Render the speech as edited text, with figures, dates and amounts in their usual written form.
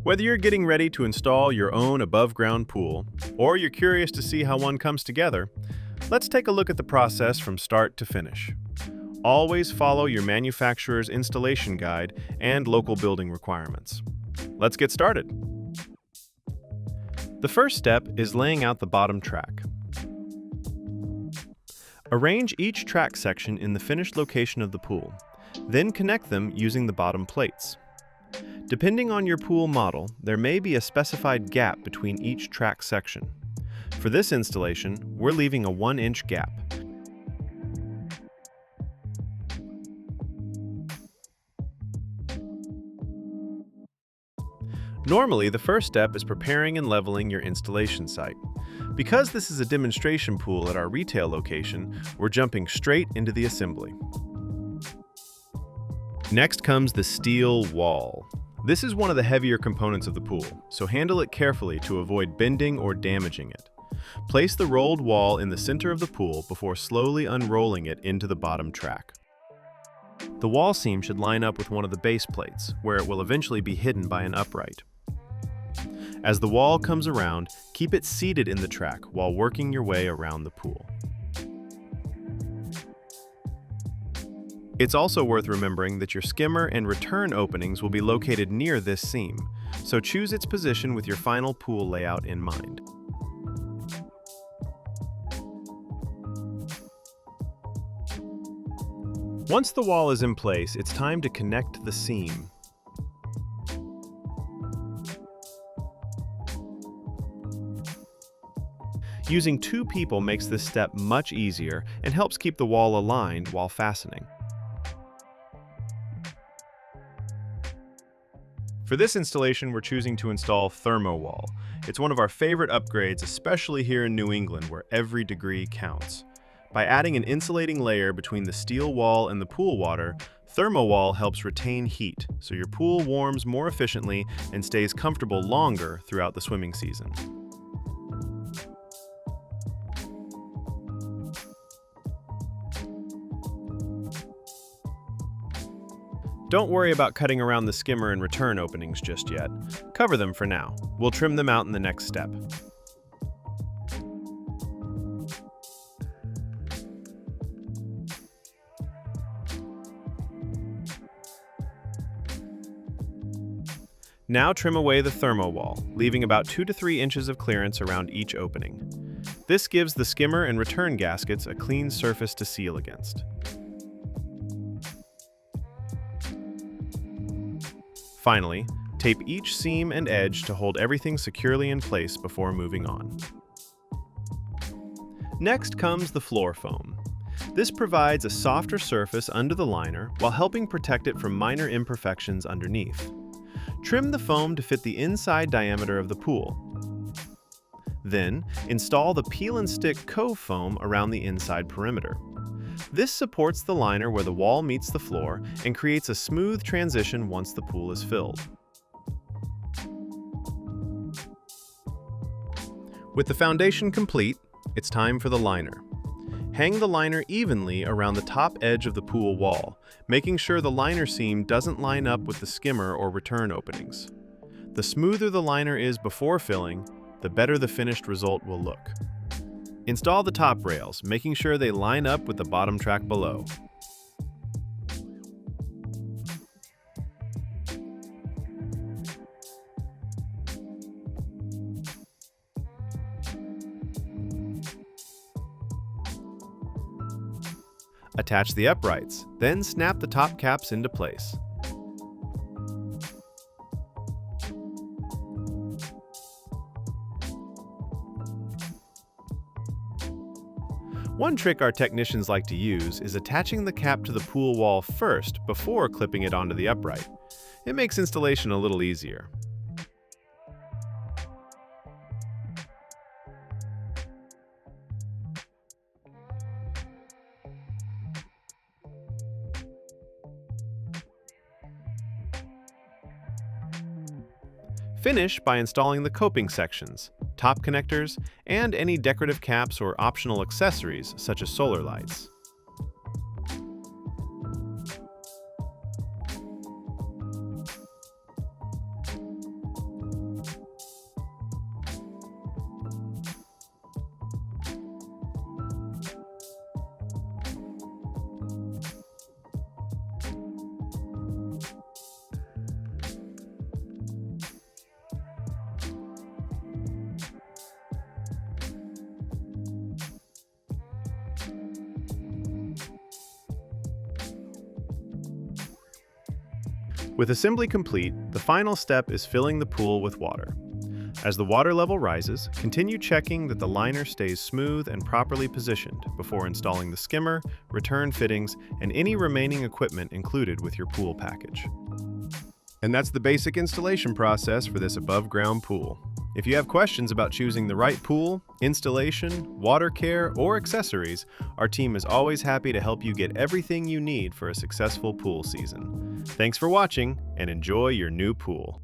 Whether you're getting ready to install your own above-ground pool, or you're curious to see how one comes together, let's take a look at the process from start to finish. Always follow your manufacturer's installation guide and local building requirements. Let's get started. The first step is laying out the bottom track. Arrange each track section in the finished location of the pool, then connect them using the bottom plates. Depending on your pool model, there may be a specified gap between each track section. For this installation, we're leaving a 1-inch gap. Normally, the first step is preparing and leveling your installation site. Because this is a demonstration pool at our retail location, we're jumping straight into the assembly. Next comes the steel wall. This is one of the heavier components of the pool, so handle it carefully to avoid bending or damaging it. Place the rolled wall in the center of the pool before slowly unrolling it into the bottom track. The wall seam should line up with one of the base plates, where it will eventually be hidden by an upright. As the wall comes around, keep it seated in the track while working your way around the pool. It's also worth remembering that your skimmer and return openings will be located near this seam, so choose its position with your final pool layout in mind. Once the wall is in place, it's time to connect the seam. Using 2 people makes this step much easier and helps keep the wall aligned while fastening. For this installation, we're choosing to install Thermo-wall. It's one of our favorite upgrades, especially here in New England, where every degree counts. By adding an insulating layer between the steel wall and the pool water, Thermo-wall helps retain heat, so your pool warms more efficiently and stays comfortable longer throughout the swimming season. Don't worry about cutting around the skimmer and return openings just yet. Cover them for now. We'll trim them out in the next step. Now trim away the Thermo-wall, leaving about 2 to 3 inches of clearance around each opening. This gives the skimmer and return gaskets a clean surface to seal against. Finally, tape each seam and edge to hold everything securely in place before moving on. Next comes the floor foam. This provides a softer surface under the liner while helping protect it from minor imperfections underneath. Trim the foam to fit the inside diameter of the pool. Then, install the peel and stick cove foam around the inside perimeter. This supports the liner where the wall meets the floor and creates a smooth transition once the pool is filled. With the foundation complete, it's time for the liner. Hang the liner evenly around the top edge of the pool wall, making sure the liner seam doesn't line up with the skimmer or return openings. The smoother the liner is before filling, the better the finished result will look. Install the top rails, making sure they line up with the bottom track below. Attach the uprights, then snap the top caps into place. One trick our technicians like to use is attaching the cap to the pool wall first before clipping it onto the upright. It makes installation a little easier. Finish by installing the coping sections, top connectors, and any decorative caps or optional accessories such as solar lights. With assembly complete, the final step is filling the pool with water. As the water level rises, continue checking that the liner stays smooth and properly positioned before installing the skimmer, return fittings, and any remaining equipment included with your pool package. And that's the basic installation process for this above-ground pool. If you have questions about choosing the right pool, installation, water care, or accessories, our team is always happy to help you get everything you need for a successful pool season. Thanks for watching, and enjoy your new pool.